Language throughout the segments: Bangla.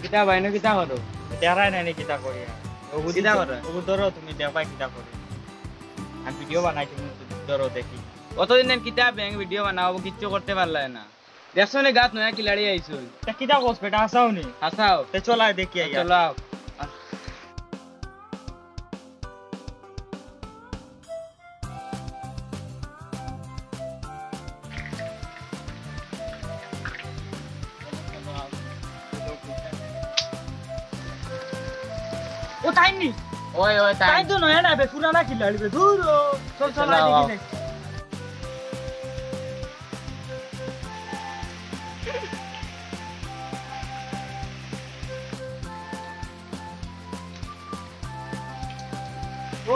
কিতা বাইনো কিতা করো দেখাই নাই নি কিতা করি কিতা করো ও ধরো তুমি দেখাই কিতা করি আমি ভিডিও বানাই তুমি ধরো দেখি কতদিন কিতা ব্যাংক ভিডিও বানাবো কিচ্ছু করতে পারলাই না দেখছো নি গাত নয়া কিলাড়ি আইছো তা কিতা করছ বেটা হাসাও নি হাসাও তে চলাই দেখি আইয়া চলাও ও তাই নি ওই ওই তাই তো নয় না বে পুরানা খিলাড়ি বে দূর চল চলাই দেখি দেখি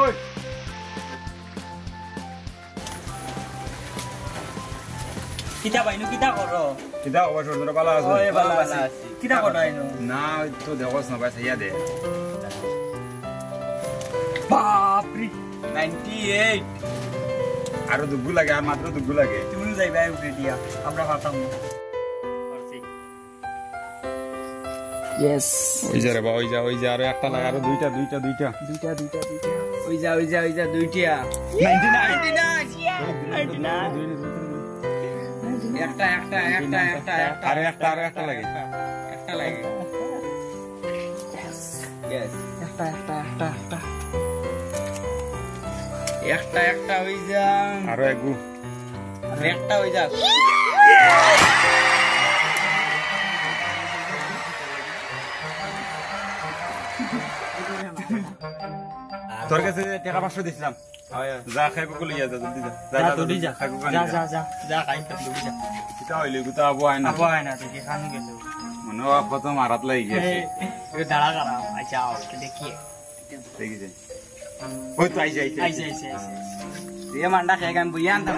ওই কিতা বাইনু কিতা করো কিতা অবসর ধরে ভালো আছে ওই ভালো আছে কিতা করো আইনু না তো দেখোস না ভাই সাইয়া দে বাপ রে 98 আরো দুগু লাগে আর মাত্র দুগু লাগে তুমি যাইবা উঠে দিয়া আমরা পাতাম না ইয়েস ওই যা রে বা ওই যা আরো একটা লাগে আরো দুইটা ওই যা দুইটিয়া 99 একটা আরো একটা লাগে একটা লাগে यस একটা হই যা আরো একগু একটা হই যা তোর কাছে টাকা 500 দিছিলাম যা খাইব কলি যা জলদি যা দড়ি যা খাইব যা খাই দড়ি যা কিতা হইলি গুতা আবু আইনা আবাই না দেখি খানি গেল মনে কত মারাত লাগি গেছে এ দাঁড়া করা আচ্ছা আও দেখি দেখি যাই ওই তো আইছে ये मांडा खाएगा हम बुयान था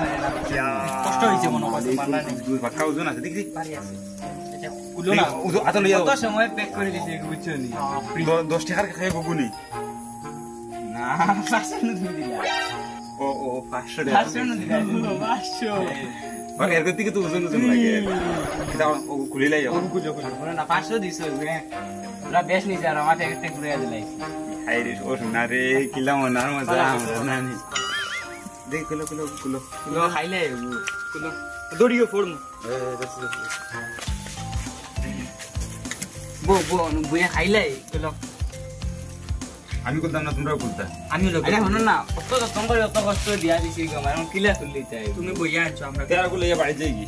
কষ্ট হইছে মনে করছে মান্না নেই দুই পাকা ওজন আছে দেখি পারি আছে আচ্ছা কুলো না ওজন আতো লইয়া কত সময় প্যাক করে দিছে বুঝছো নি 10 টাকার খাইব গুনি না 500 নি দিলা ও 500 টাকা 500 নি দিলা 500 আর এর থেকে তো ওজন লাগে কিতা ও খুলি লাই যাও কুলো না 500 দিছো পুরা বেশ নি যা মাথা একটা ঘুরে দিলাই হাই রে ও না রে কিলা মনার মজা নানি দেখ কুলো কুলো খাইলে কুলো দড়িও ফোড়ম বো বুয়া খাইলে কুলো আমি করতাম না তোমরাও করতা আমি লোক আরে হনো না কত কষ্ট করে কত কষ্ট দিয়া দিছি গো মানে কিলা তুললি তাই তুমি বইয়া আছো আমরা তেরা গুলো ইয়া বাড়ি যাই কি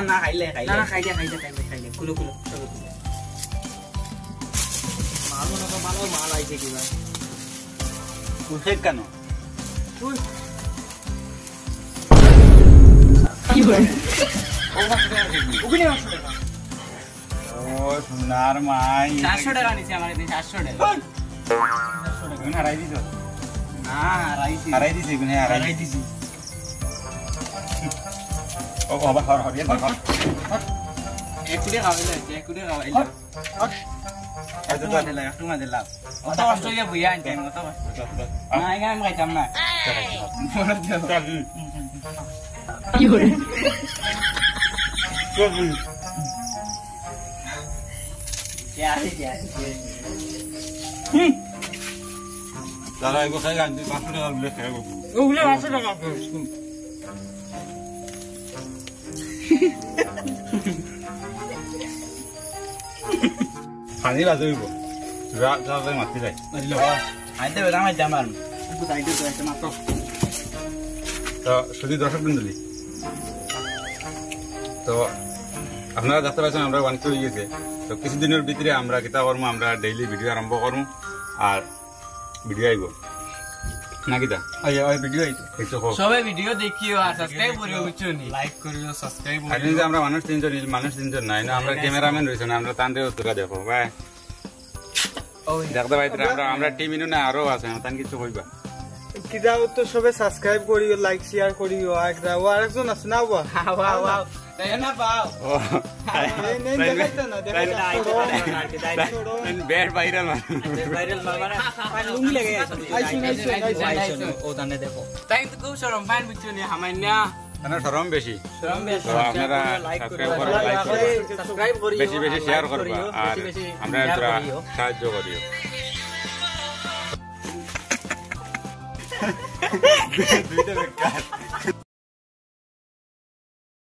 না খাইলে না খাইলে কুলো সব মাল মাল আইছে কি ভাই কুখে কেন কি হয় ওগুলো 800 টাকা ও সোনার মাই 400 টাকা নিছে আমার দিন 400 টাকা গুণ হারাই দিছ না রাইছি হারাই দিছি গুণ হারাই দিছি ও বাবা হর একুড়ে খাওয়াইলে আচ্ছা তো দিলা একটু না দিলা অত কষ্ট হইয়া বুইয়া আনতে আমি অত কষ্ট না এখানে আমি খাইতাম না কি হয় দাদা এগো খাই গান 500 টাকা বলে খাইব ওগুলো 800 টাকা পানি বাজইব যা মাতি যাই আইতে বেলাম আইতাম আর তো শুধু দর্শক বৃন্দলি তো আপনারা দেখতে পাচ্ছেন আমরা 1 হয়ে গেছে তো কিছুদিনের ভিতরে আমরা কিতা করবো আমরা ডেইলি ভিডিও আরম্ভ করবো আর ভিডিও আইব না কিতা ভিডিও আইতো সবাই ভিডিও দেখিও আর সাবস্ক্রাইব করিও বুঝছো নি লাইক করিও সাবস্ক্রাইব আর যে আমরা মানুষ তিনজন নাই না আমরা ক্যামেরাম্যান রয়েছে না আমরা তানরে তোরা দেখো ভাই দেখতে পাইতে আমরা টিম ইনু না আরো আছে তান কিছু কইবা কিদাও তো সবে সাবস্ক্রাইব করিও লাইক শেয়ার করিও আরেকজন আছে না ওয়া তাই না পাও ব্যাড ভাইরাল লুঙ্গি লেগে আছে ও দানে দেখো তাই তো খুব শরম ফাইন বুঝছো নি হামাইনা মানে শরম বেশি শরম বেশি। তো আপনারা সাবস্ক্রাইব করবা লাইক করবা সাবস্ক্রাইব করিও বেশি বেশি শেয়ার করবা আর বেশি আমরা share তোরা করিও। সাহায্য করিও দুইটা বেকার